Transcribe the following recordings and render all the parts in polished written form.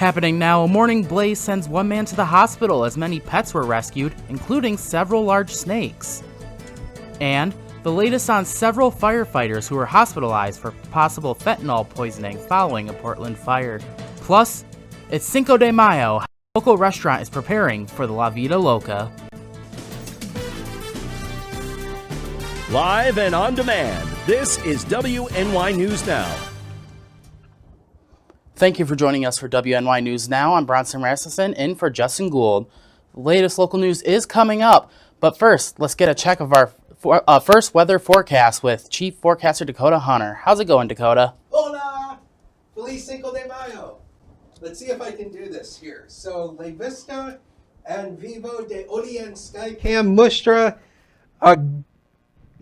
Happening now, a morning blaze sends one man to the hospital as many pets were rescued, including several large snakes. And the latest on several firefighters who were hospitalized for possible fentanyl poisoning following a Portland fire. Plus, it's Cinco de Mayo. Hoco restaurant is preparing for the La Vida Loca. Live and on demand, this is WNY News Now. Thank you for joining us for WNY News Now. I'm Bronson Rasmussen in for Justin Gould. The latest local news is coming up, but first, let's get a check of our first weather forecast with Chief Forecaster Dakota Hunter. How's it going, Dakota? Hola! Feliz Cinco de Mayo! Let's see if I can do this here. So, La Vista and Vivo de Olean Skycam Mustra.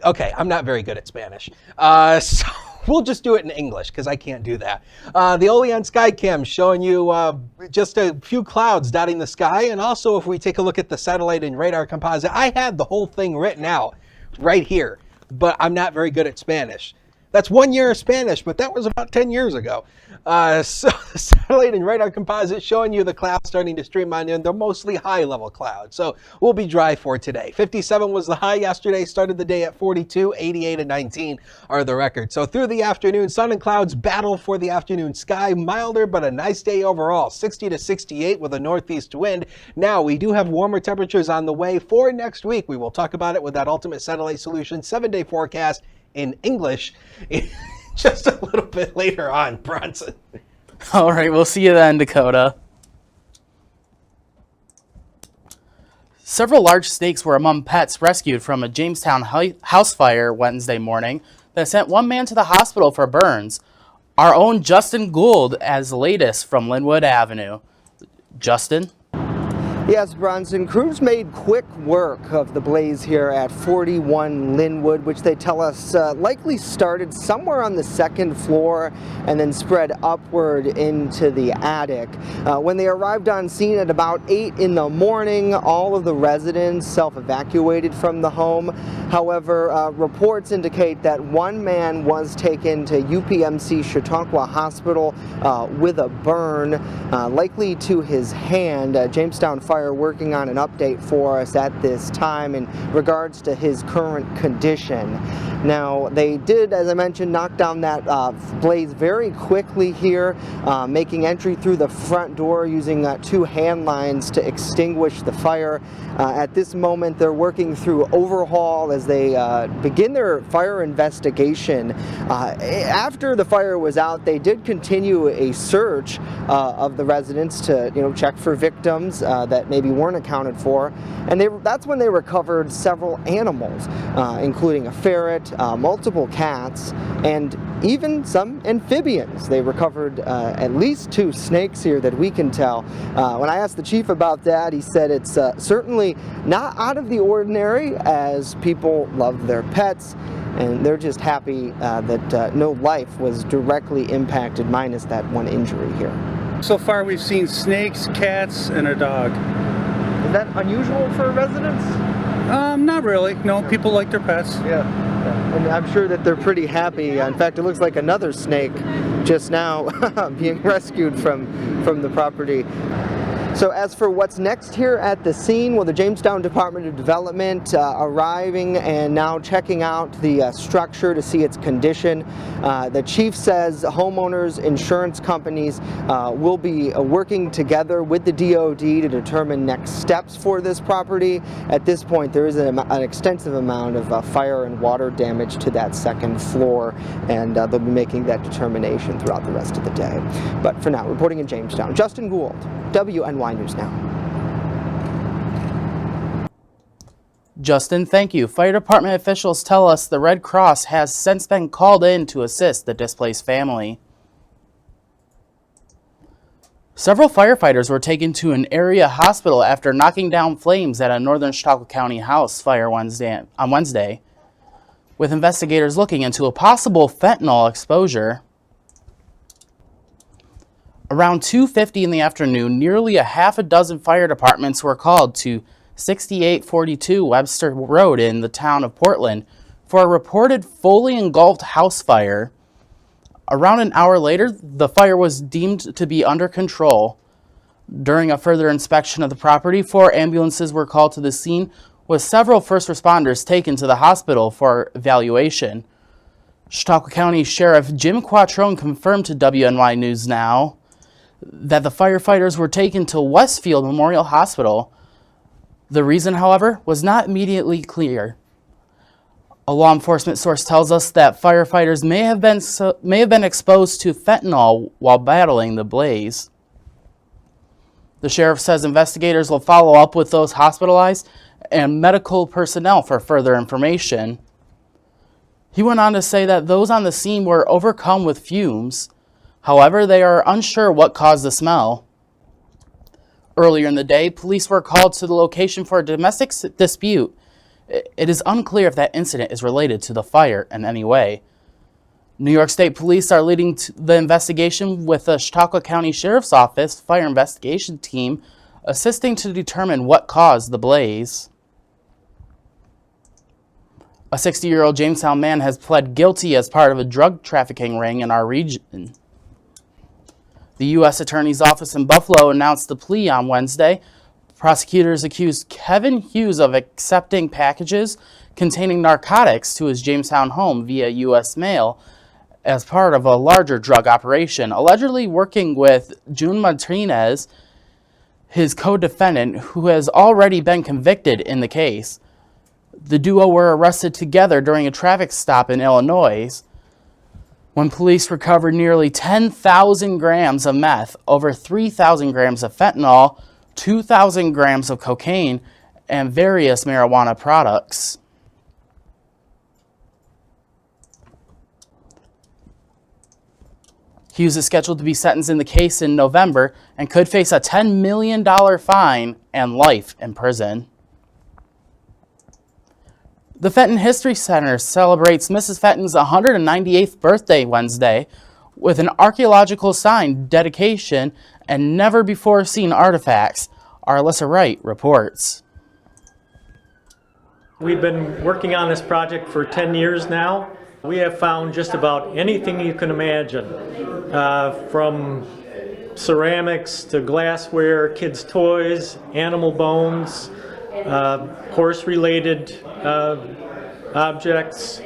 Okay, I'm not very good at Spanish. So we'll just do it in English because I can't do that. The Olean Skycam showing you just a few clouds dotting the sky. And also, if we take a look at the satellite and radar composite, I had the whole thing written out right here, but I'm not very good at Spanish. That's 1 year of Spanish, but that was about 10 years ago. So the satellite and radar composite showing you the clouds starting to stream on in. They're mostly high-level clouds, so we'll be dry for today. 57 was the high yesterday, started the day at 42, 88 and 19 are the records. So through the afternoon, sun and clouds battle for the afternoon sky. Milder, but a nice day overall. 60 to 68 with a northeast wind. Now, we do have warmer temperatures on the way for next week. We will talk about it with that Ultimate Satellite Solution 7-day forecast in English just a little bit later on, Bronson. All right, we'll see you then, Dakota. Several large snakes were among pets rescued from a Jamestown house fire Wednesday morning that sent one man to the hospital for burns. Our own Justin Gould as the latest from Linwood Avenue. Justin? Yes, Bronson, crews made quick work of the blaze here at 41 Linwood, which they tell us likely started somewhere on the second floor and then spread upward into the attic. When they arrived on scene at about 8 in the morning, all of the residents self-evacuated from the home. However, reports indicate that one man was taken to UPMC Chautauqua Hospital with a burn, likely to his hand. Jamestown Fire working on an update for us at this time in regards to his current condition. Now, they did, as I mentioned, knock down that blaze very quickly here, making entry through the front door using 2 hand lines to extinguish the fire. At this moment, they're working through overhaul as they begin their fire investigation. After the fire was out, they did continue a search of the residents to, check for victims that maybe weren't accounted for, and that's when they recovered several animals, including a ferret, multiple cats, and even some amphibians. They recovered at least 2 snakes here that we can tell. When I asked the chief about that, he said it's certainly not out of the ordinary, as people love their pets, and they're just happy that no life was directly impacted, minus that one injury here. So far we've seen snakes, cats, and a dog. Is that unusual for residents? Not really. No, people like their pets. Yeah. And I'm sure that they're pretty happy. In fact, it looks like another snake just now being rescued from the property. So as for what's next here at the scene, well, the Jamestown Department of Development arriving and now checking out the structure to see its condition. The chief says homeowners, insurance companies will be working together with the DOD to determine next steps for this property. At this point, there is an extensive amount of fire and water damage to that second floor, and they'll be making that determination throughout the rest of the day. But for now, reporting in Jamestown, Justin Gould, WNY News Now. Justin, thank you. Fire department officials tell us the Red Cross has since been called in to assist the displaced family. Several firefighters were taken to an area hospital after knocking down flames at a northern Chautauqua County house fire on Wednesday, with investigators looking into a possible fentanyl exposure. Around 2:50 in the afternoon, nearly a half a dozen fire departments were called to 6842 Webster Road in the town of Portland for a reported fully engulfed house fire. Around an hour later, the fire was deemed to be under control. During a further inspection of the property, 4 ambulances were called to the scene, with several first responders taken to the hospital for evaluation. Chautauqua County Sheriff Jim Quattrone confirmed to WNY News Now that the firefighters were taken to Westfield Memorial Hospital. The reason, however, was not immediately clear. A law enforcement source tells us that firefighters may have been exposed to fentanyl while battling the blaze. The sheriff says investigators will follow up with those hospitalized and medical personnel for further information. He went on to say that those on the scene were overcome with fumes. However, they are unsure what caused the smell. Earlier in the day, police were called to the location for a domestic dispute. It is unclear if that incident is related to the fire in any way. New York State Police are leading the investigation with the Chautauqua County Sheriff's Office Fire Investigation Team assisting to determine what caused the blaze. A 60-year-old Jamestown man has pled guilty as part of a drug trafficking ring in our region. The U.S. Attorney's Office in Buffalo announced the plea on Wednesday. Prosecutors accused Kevin Hughes of accepting packages containing narcotics to his Jamestown home via U.S. mail as part of a larger drug operation, allegedly working with June Martinez, his co-defendant, who has already been convicted in the case. The duo were arrested together during a traffic stop in Illinois when police recovered nearly 10,000 grams of meth, over 3,000 grams of fentanyl, 2,000 grams of cocaine, and various marijuana products. Hughes is scheduled to be sentenced in the case in November and could face a $10 million fine and life in prison. The Fenton History Center celebrates Mrs. Fenton's 198th birthday Wednesday with an archaeological sign, dedication, and never-before-seen artifacts. Our Alyssa Wright reports. We've been working on this project for 10 years now. We have found just about anything you can imagine, from ceramics to glassware, kids' toys, animal bones, horse-related objects,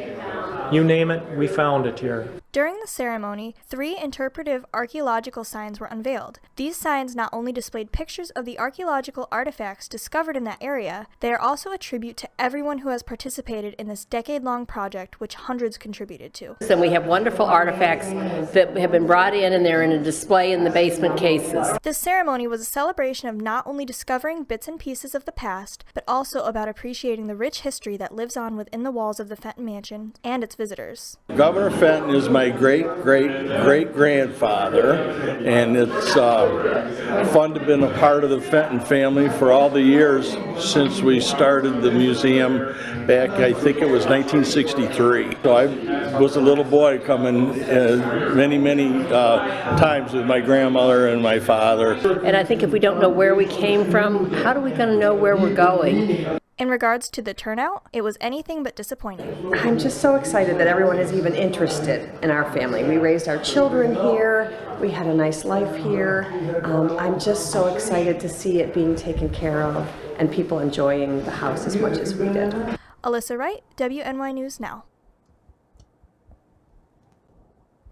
you name it, we found it here. During the ceremony, 3 interpretive archaeological signs were unveiled. These signs not only displayed pictures of the archaeological artifacts discovered in that area, they are also a tribute to everyone who has participated in this decade-long project, which hundreds contributed to. And we have wonderful artifacts that have been brought in, and they're in a display in the basement cases. This ceremony was a celebration of not only discovering bits and pieces of the past, but also about appreciating the rich history that lives on within the walls of the Fenton Mansion and its visitors. Governor Fenton is my great-great-great-grandfather, and it's fun to have been a part of the Fenton family for all the years since we started the museum back, I think it was 1963. So I was a little boy coming many times with my grandmother and my father. And I think if we don't know where we came from, how are we going to know where we're going? In regards to the turnout, it was anything but disappointing. I'm just so excited that everyone is even interested in our family. We raised our children here. We had a nice life here. I'm just so excited to see it being taken care of and people enjoying the house as much as we did. Alyssa Wright, WNY News Now.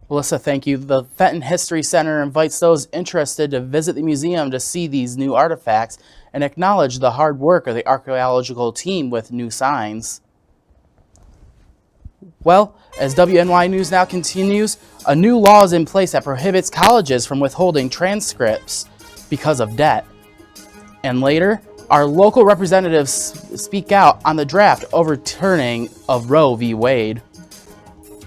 Alyssa, thank you. The Fenton History Center invites those interested to visit the museum to see these new artifacts and acknowledge the hard work of the archaeological team with new signs. Well, as WNY News Now continues, a new law is in place that prohibits colleges from withholding transcripts because of debt. And later, our local representatives speak out on the draft overturning of Roe v. Wade.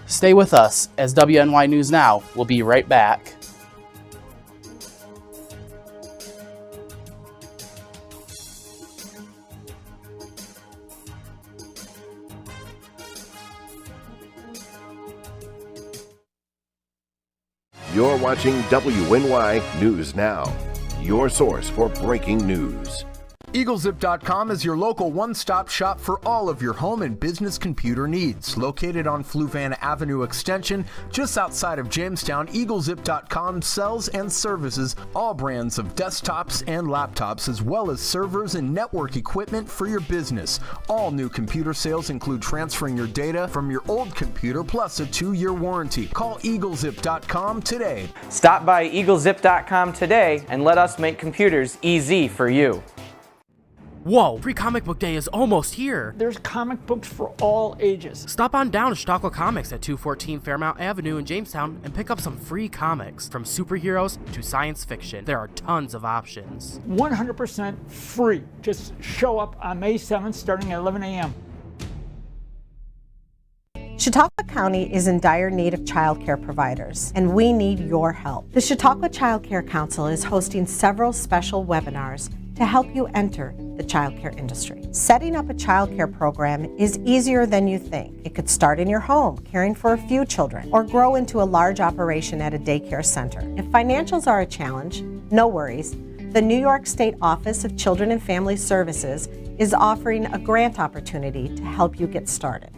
Stay with us as WNY News Now will be right back. You're watching WNY News Now, your source for breaking news. EagleZip.com is your local one-stop shop for all of your home and business computer needs. Located on Fluvan Avenue Extension, just outside of Jamestown, EagleZip.com sells and services all brands of desktops and laptops, as well as servers and network equipment for your business. All new computer sales include transferring your data from your old computer plus a 2-year warranty. Call EagleZip.com today. Stop by EagleZip.com today and let us make computers easy for you. Whoa, Pre-Comic Book Day is almost here. There's comic books for all ages. Stop on down to Stockwell Comics at 214 Fairmount Avenue in Jamestown and pick up some free comics. From superheroes to science fiction, there are tons of options. 100% free. Just show up on May 7th starting at 11 a.m. Chautauqua County is in dire need of child care providers, and we need your help. The Chautauqua Child Care Council is hosting several special webinars to help you enter the child care industry. Setting up a child care program is easier than you think. It could start in your home, caring for a few children, or grow into a large operation at a daycare center. If financials are a challenge, no worries. The New York State Office of Children and Family Services is offering a grant opportunity to help you get started.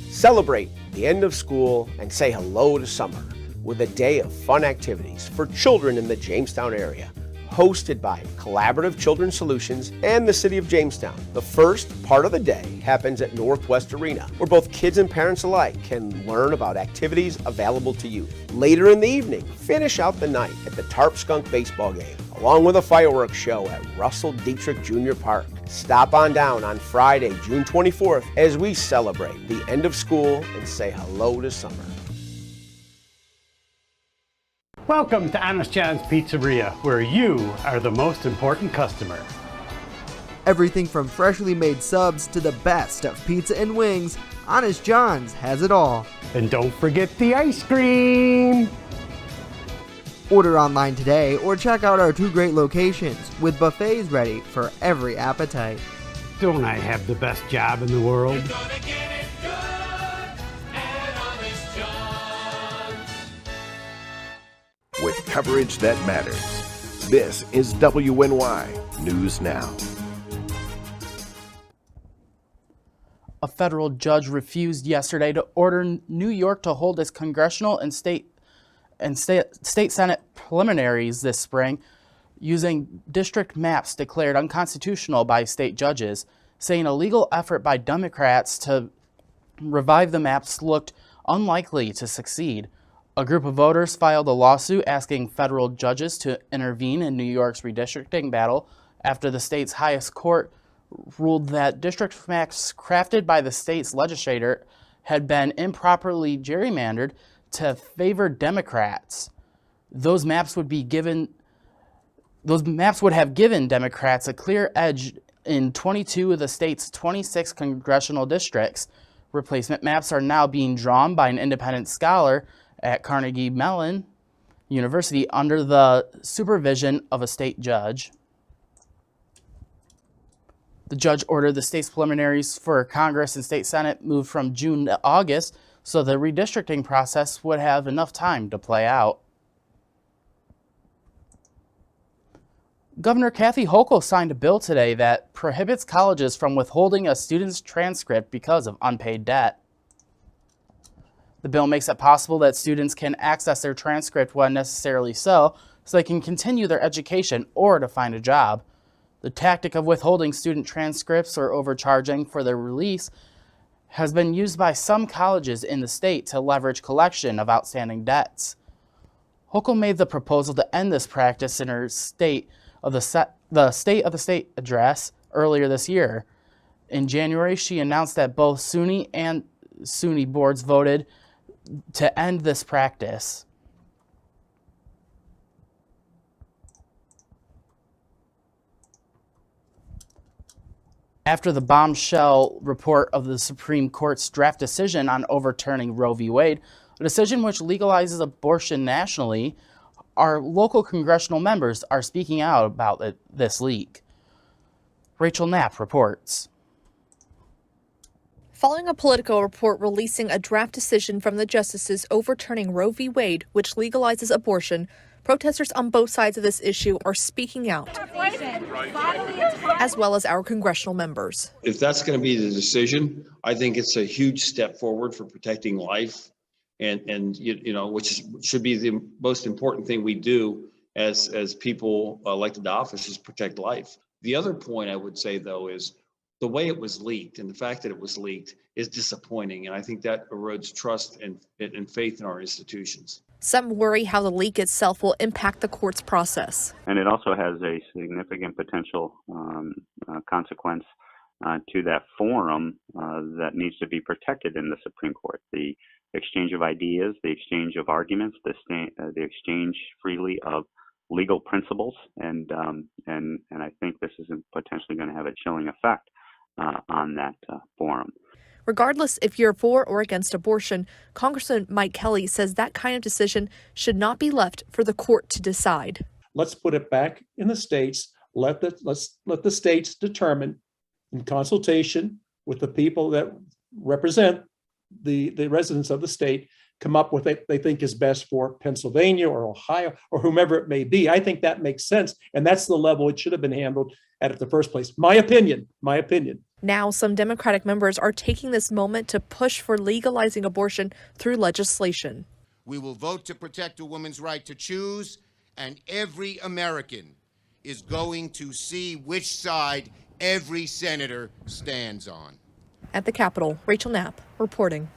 Celebrate the end of school and say hello to summer with a day of fun activities for children in the Jamestown area, hosted by Collaborative Children's Solutions and the City of Jamestown. The first part of the day happens at Northwest Arena, where both kids and parents alike can learn about activities available to youth. Later in the evening, finish out the night at the Tarp Skunk baseball game, along with a fireworks show at Russell Dietrich Jr. Park. Stop on down on Friday, June 24th, as we celebrate the end of school and say hello to summer. Welcome to Honest John's Pizzeria, where you are the most important customer. Everything from freshly made subs to the best of pizza and wings, Honest John's has it all. And don't forget the ice cream! Order online today or check out our 2 great locations with buffets ready for every appetite. Don't I have the best job in the world? With coverage that matters, this is WNY News Now. A federal judge refused yesterday to order New York to hold its congressional and state Senate preliminaries this spring using district maps declared unconstitutional by state judges, saying a legal effort by Democrats to revive the maps looked unlikely to succeed. A group of voters filed a lawsuit asking federal judges to intervene in New York's redistricting battle after the state's highest court ruled that district maps crafted by the state's legislature had been improperly gerrymandered to favor Democrats. Those maps would have given Democrats a clear edge in 22 of the state's 26 congressional districts. Replacement maps are now being drawn by an independent scholar at Carnegie Mellon University under the supervision of a state judge. The judge ordered the state's preliminaries for Congress and state Senate moved from June to August so the redistricting process would have enough time to play out. Governor Kathy Hoco signed a bill today that prohibits colleges from withholding a student's transcript because of unpaid debt. The bill makes it possible that students can access their transcript when necessarily so they can continue their education or to find a job. The tactic of withholding student transcripts or overcharging for their release has been used by some colleges in the state to leverage collection of outstanding debts. Hoco made the proposal to end this practice in her State of the State address earlier this year. In January, she announced that both SUNY and SUNY boards voted to end this practice. After the bombshell report of the Supreme Court's draft decision on overturning Roe v. Wade, a decision which legalizes abortion nationally, our local congressional members are speaking out about this leak. Rachel Knapp reports. Following a Politico report releasing a draft decision from the justices overturning Roe v. Wade, which legalizes abortion, Protesters on both sides of this issue are speaking out, as well as our congressional members. If that's going to be the decision, I think it's a huge step forward for protecting life, and which should be the most important thing we do as people elected to office, is protect life. The other point I would say, though, is the way it was leaked, and the fact that it was leaked is disappointing, and I think that erodes trust and faith in our institutions. Some worry how the leak itself will impact the court's process. And it also has a significant potential consequence to that forum that needs to be protected in the Supreme Court. The exchange of ideas, the exchange of arguments, the exchange freely of legal principles, and I think this is potentially going to have a chilling effect on that forum. Regardless if you're for or against abortion, Congressman Mike Kelly says that kind of decision should not be left for the court to decide. Let's put it back in the states. Let's let the states determine, in consultation with the people that represent the residents of the state, come up with what they think is best for Pennsylvania or Ohio or whomever it may be. I think that makes sense, and that's the level it should have been handled at the first place. My opinion. Now, some Democratic members are taking this moment to push for legalizing abortion through legislation. We will vote to protect a woman's right to choose, and every American is going to see which side every senator stands on. At the Capitol, Rachel Knapp reporting.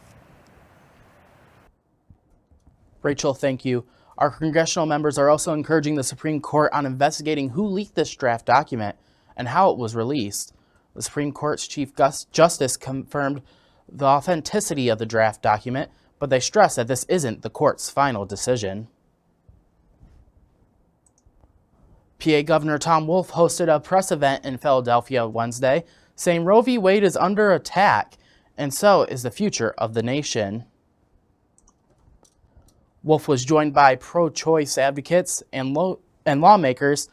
Rachel, thank you. Our congressional members are also encouraging the Supreme Court on investigating who leaked this draft document and how it was released. The Supreme Court's Chief Justice confirmed the authenticity of the draft document, but they stress that this isn't the court's final decision. PA Governor Tom Wolf hosted a press event in Philadelphia Wednesday, saying Roe v. Wade is under attack, and so is the future of the nation. Wolf was joined by pro-choice advocates and lawmakers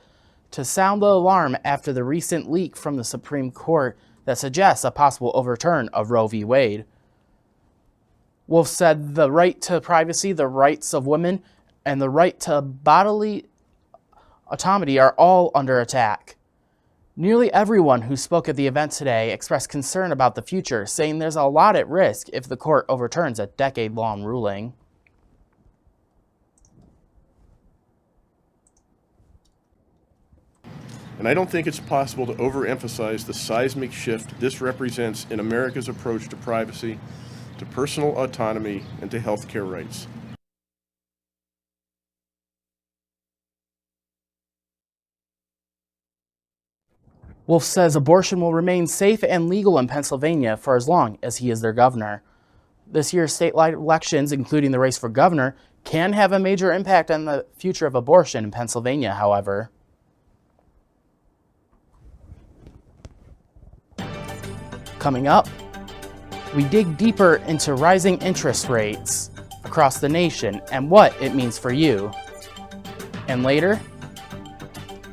to sound the alarm after the recent leak from the Supreme Court that suggests a possible overturn of Roe v. Wade. Wolf said the right to privacy, the rights of women, and the right to bodily autonomy are all under attack. Nearly everyone who spoke at the event today expressed concern about the future, saying there's a lot at risk if the court overturns a decade-long ruling. And I don't think it's possible to overemphasize the seismic shift this represents in America's approach to privacy, to personal autonomy, and to health care rights. Wolf says abortion will remain safe and legal in Pennsylvania for as long as he is their governor. This year's statewide elections, including the race for governor, can have a major impact on the future of abortion in Pennsylvania, however. Coming up, we dig deeper into rising interest rates across the nation and what it means for you. And later,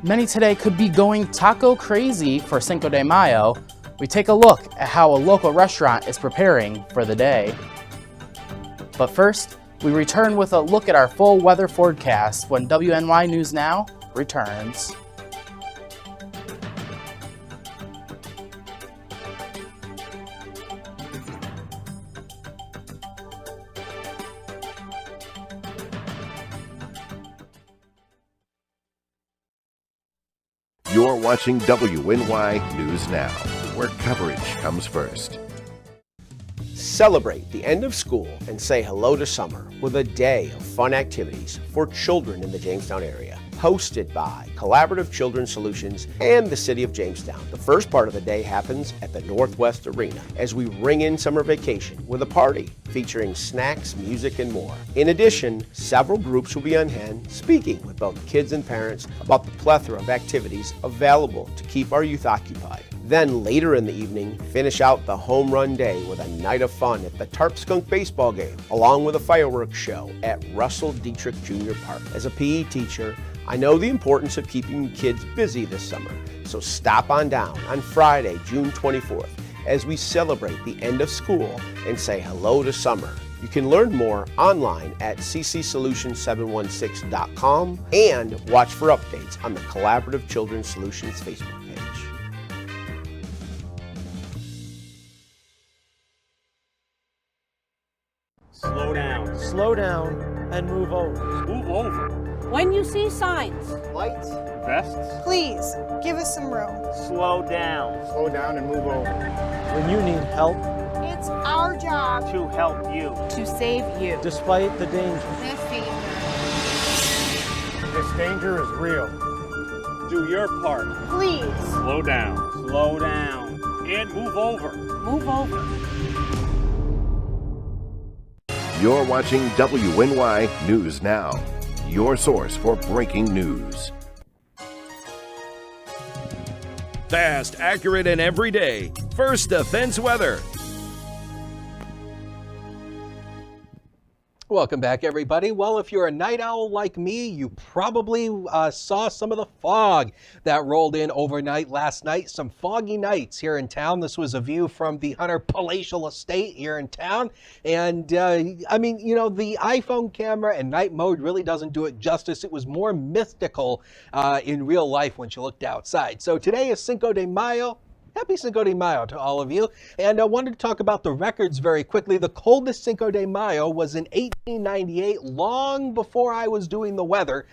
many today could be going taco crazy for Cinco de Mayo. We take a look at how a local restaurant is preparing for the day. But first, we return with a look at our full weather forecast when WNY News Now returns. You're watching WNY News Now, where coverage comes first. Celebrate the end of school and say hello to summer with a day of fun activities for children in the Jamestown area. Hosted by Collaborative Children's Solutions and the City of Jamestown. The first part of the day happens at the Northwest Arena as we ring in summer vacation with a party featuring snacks, music, and more. In addition, several groups will be on hand speaking with both kids and parents about the plethora of activities available to keep our youth occupied. Then later in the evening, finish out the home run day with a night of fun at the Tarp Skunk baseball game, along with a fireworks show at Russell Dietrich Jr. Park. As a PE teacher, I know the importance of keeping kids busy this summer, so stop on down on Friday, June 24th, as we celebrate the end of school and say hello to summer You can learn more online at ccsolution716.com and watch for updates on the Collaborative Children's Solutions Facebook page. Slow down. Slow down and move over. Move over. When you see signs, Lights. Vests. please give us some room. Slow down. Slow down and move over. When you need help, It's our job To help you. to save you. despite the danger. This danger is real. Do your part. Please Slow down. Slow down. And move over. move over. You're watching WNY News Now, your source for breaking news. Fast, accurate, and everyday. First Defense Weather. Welcome back, everybody. Well, if you're a night owl like me, you probably saw some of the fog that rolled in overnight last night. Some foggy nights here in town. This was a view from the Hunter Palatial Estate here in town. And I mean, you know, the iPhone camera and night mode really doesn't do it justice. It was more mystical in real life when you looked outside. So today is Cinco de Mayo. Happy Cinco de Mayo to all of you. And I wanted to talk about the records very quickly. The coldest Cinco de Mayo was in 1898, long before I was doing the weather.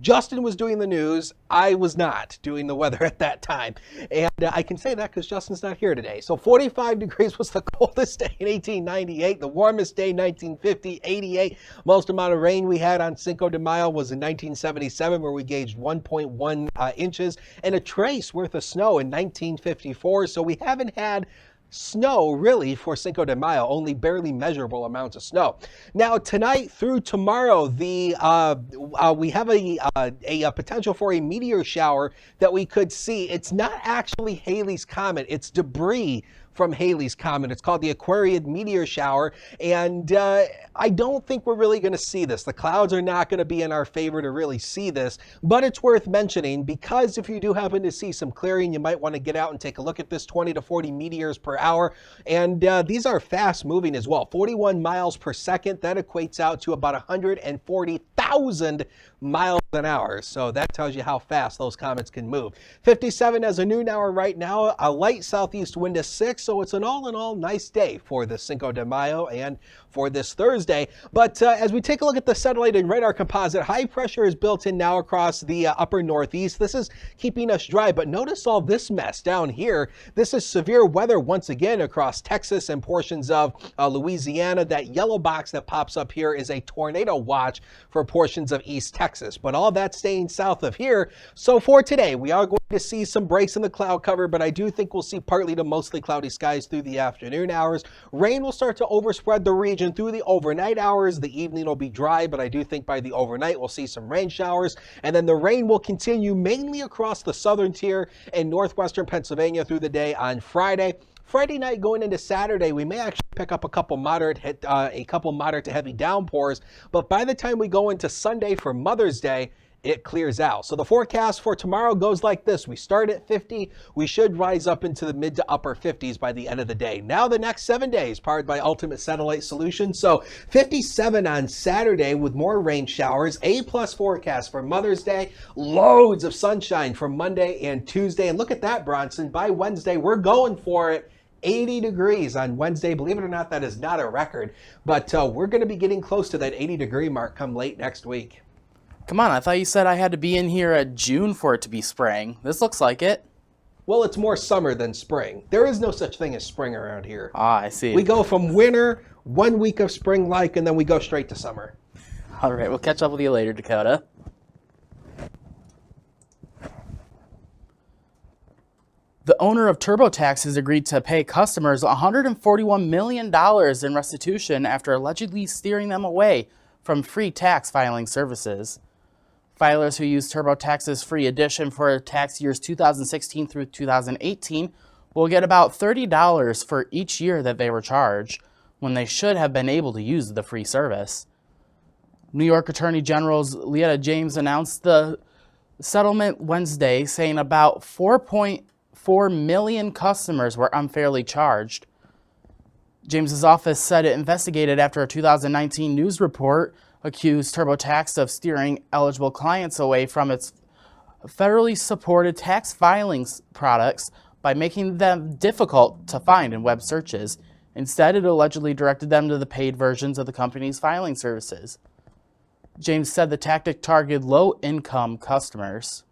Justin was doing the news. I was not doing the weather at that time. And I can say that because Justin's not here today. So 45 degrees was the coldest day in 1898. The warmest day, 1950, 88. Most amount of rain we had on Cinco de Mayo was in 1977, where we gauged 1.1 inches, and a trace worth of snow in 1954. So we haven't had snow really for Cinco de Mayo, only barely measurable amounts of snow. Now tonight through tomorrow, we have a potential for a meteor shower that we could see. It's not actually Halley's Comet, it's debris from Halley's Comet. It's called the Aquarium Meteor shower, and I don't think we're really going to see this. The clouds are not going to be in our favor to really see this, but it's worth mentioning because if you do happen to see some clearing, you might want to get out and take a look at this 20 to 40 meteors per hour, and these are fast moving as well. 41 miles per second, that equates out to about 140,000 miles an hour. So that tells you how fast those comets can move. 57 as a noon hour right now, a light southeast wind is 6, so it's an all-in-all nice day for the Cinco de Mayo and for this Thursday. But as we take a look at the satellite and radar composite, high pressure is built in now across the upper northeast. This is keeping us dry, but notice all this mess down here. This is severe weather once again across Texas and portions of Louisiana. That yellow box that pops up here is a tornado watch for portions of East Texas, but all that's staying south of here. So for today, we are going to see some breaks in the cloud cover, but I do think we'll see partly to mostly cloudy skies through the afternoon hours. Rain will start to overspread the region through the overnight hours. The evening will be dry, but I do think by the overnight we'll see some rain showers, and then the rain will continue mainly across the southern tier and northwestern Pennsylvania through the day on Friday. Friday night going into Saturday, we may actually pick up a couple moderate to heavy downpours, but by the time we go into Sunday for Mother's Day, it clears out. So the forecast for tomorrow goes like this. We start at 50. We should rise up into the mid to upper 50s by the end of the day. Now the next 7 days, powered by Ultimate Satellite Solutions. So 57 on Saturday with more rain showers. A+ forecast for Mother's Day. Loads of sunshine for Monday and Tuesday. And look at that, Bronson. By Wednesday, we're going for it. 80 degrees on Wednesday. Believe it or not, that is not a record. But we're going to be getting close to that 80-degree mark come late next week. Come on, I thought you said I had to be in here at June for it to be spring. This looks like it. Well, it's more summer than spring. There is no such thing as spring around here. Ah, I see. We go from winter, 1 week of spring-like, and then we go straight to summer. All right, we'll catch up with you later, Dakota. The owner of TurboTax has agreed to pay customers $141 million in restitution after allegedly steering them away from free tax filing services. Filers who use TurboTax's free edition for tax years 2016 through 2018 will get about $30 for each year that they were charged, when they should have been able to use the free service. New York Attorney General Letitia James announced the settlement Wednesday, saying about 4.4 million customers were unfairly charged. James's office said it investigated after a 2019 news report accused TurboTax of steering eligible clients away from its federally supported tax filings products by making them difficult to find in web searches. Instead, it allegedly directed them to the paid versions of the company's filing services. James said the tactic targeted low-income customers.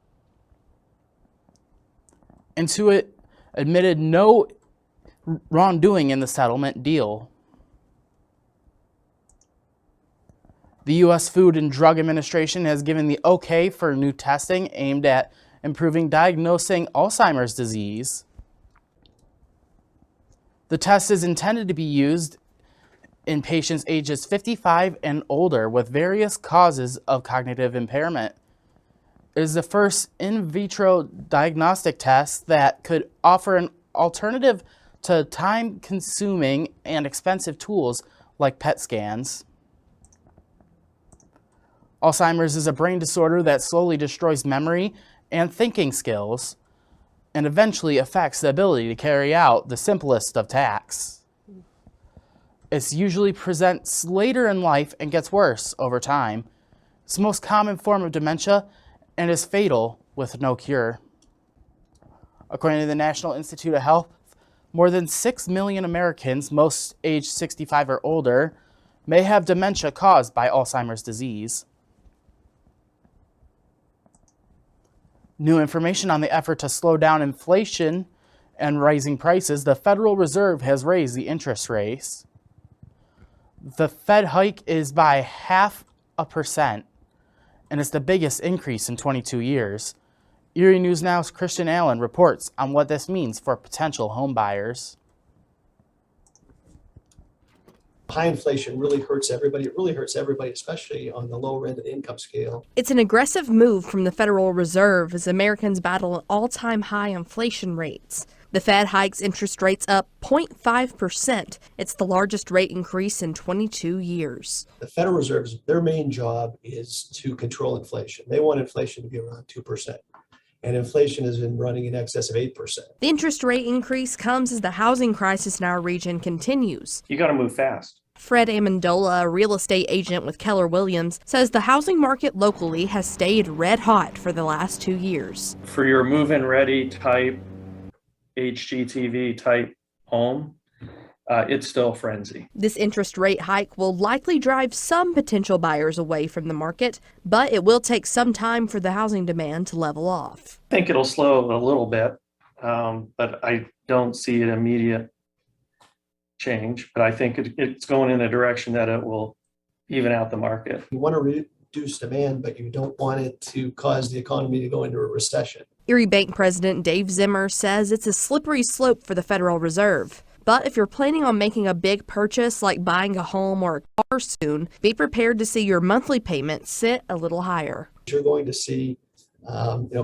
Intuit admitted no wrongdoing in the settlement deal. The U.S. Food and Drug Administration has given the okay for new testing aimed at improving diagnosing Alzheimer's disease. The test is intended to be used in patients ages 55 and older with various causes of cognitive impairment. It is the first in vitro diagnostic test that could offer an alternative to time-consuming and expensive tools like PET scans. Alzheimer's is a brain disorder that slowly destroys memory and thinking skills and eventually affects the ability to carry out the simplest of tasks. It usually presents later in life and gets worse over time. It's the most common form of dementia and is fatal with no cure. According to the National Institute of Health, more than 6 million Americans, most aged 65 or older, may have dementia caused by Alzheimer's disease. New information on the effort to slow down inflation and rising prices, the Federal Reserve has raised the interest rates. The Fed hike is by 0.5%, and it's the biggest increase in 22 years. Erie News Now's Christian Allen reports on what this means for potential home buyers. High inflation really hurts everybody. It really hurts everybody, especially on the lower end of the income scale. It's an aggressive move from the Federal Reserve as Americans battle all-time high inflation rates. The Fed hikes interest rates up 0.5%. It's the largest rate increase in 22 years. The Federal Reserve's, their main job is to control inflation. They want inflation to be around 2%. And inflation has been running in excess of 8%. The interest rate increase comes as the housing crisis in our region continues. You got to move fast. Fred Amendola, a real estate agent with Keller Williams, says the housing market locally has stayed red hot for the last 2 years. For your move-in ready type, HGTV type home, it's still frenzy. This interest rate hike will likely drive some potential buyers away from the market, but it will take some time for the housing demand to level off. I think it'll slow a little bit, but I don't see an immediate change. But I think it's going in a direction that it will even out the market. You want to reduce demand, but you don't want it to cause the economy to go into a recession. Erie Bank President Dave Zimmer says it's a slippery slope for the Federal Reserve. But if you're planning on making a big purchase like buying a home or a car soon, be prepared to see your monthly payments sit a little higher. You're going to see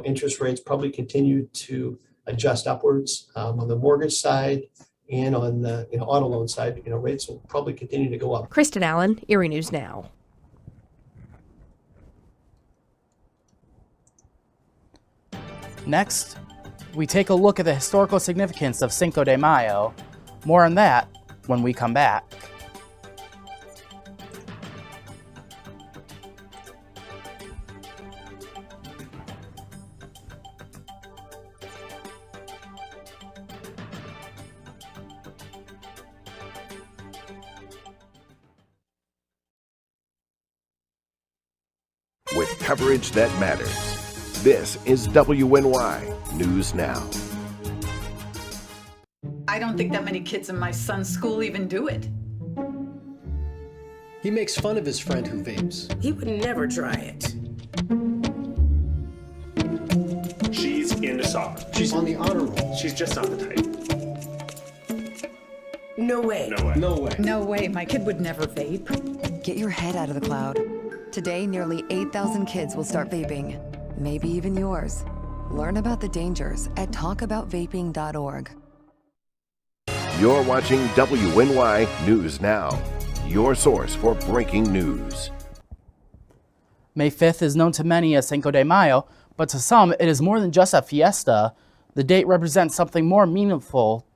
interest rates probably continue to adjust upwards on the mortgage side and on the auto loan side. Rates will probably continue to go up. Kristen Allen, Erie News Now. Next, we take a look at the historical significance of Cinco de Mayo. More on that when we come back. With coverage that matters, this is WNY News Now. I don't think that many kids in my son's school even do it. He makes fun of his friend who vapes. He would never try it. She's into soccer. She's on the honor roll. She's just not the type. No way. No way. No way. No way, my kid would never vape. Get your head out of the cloud. Today, nearly 8,000 kids will start vaping. Maybe even yours. Learn about the dangers at talkaboutvaping.org. You're watching WNY News Now, your source for breaking news. May 5th is known to many as Cinco de Mayo, but to some it is more than just a fiesta. The date represents something more meaningful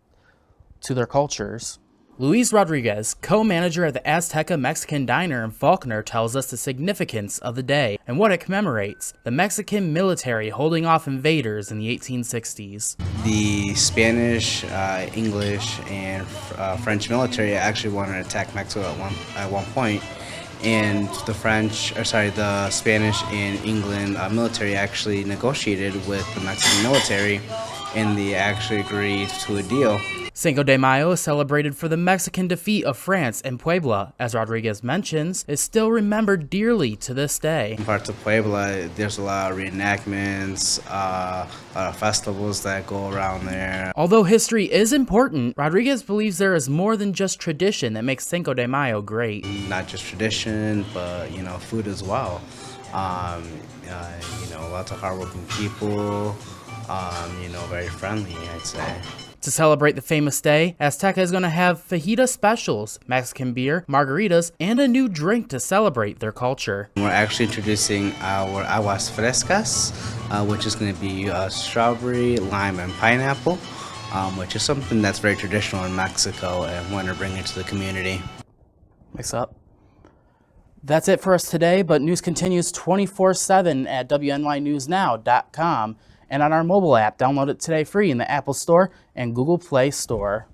to their cultures. Luis Rodriguez, co-manager at the Azteca Mexican Diner in Faulkner, tells us the significance of the day and what it commemorates: the Mexican military holding off invaders in the 1860s. The Spanish, English, and French military actually wanted to attack Mexico at one point, and the Spanish and England military actually negotiated with the Mexican military, and they actually agreed to a deal. Cinco de Mayo is celebrated for the Mexican defeat of France in Puebla, as Rodriguez mentions, is still remembered dearly to this day. In parts of Puebla, there's a lot of reenactments, a lot of festivals that go around there. Although history is important, Rodriguez believes there is more than just tradition that makes Cinco de Mayo great. Not just tradition, but food as well. Lots of hardworking people, very friendly, I'd say. To celebrate the famous day, Azteca is going to have fajita specials, Mexican beer, margaritas, and a new drink to celebrate their culture. We're actually introducing our aguas frescas, which is going to be strawberry, lime, and pineapple, which is something that's very traditional in Mexico and want to bring it to the community. Mix up. That's it for us today, but news continues 24/7 at WNYNewsNow.com and on our mobile app. Download it today free in the Apple Store and Google Play Store.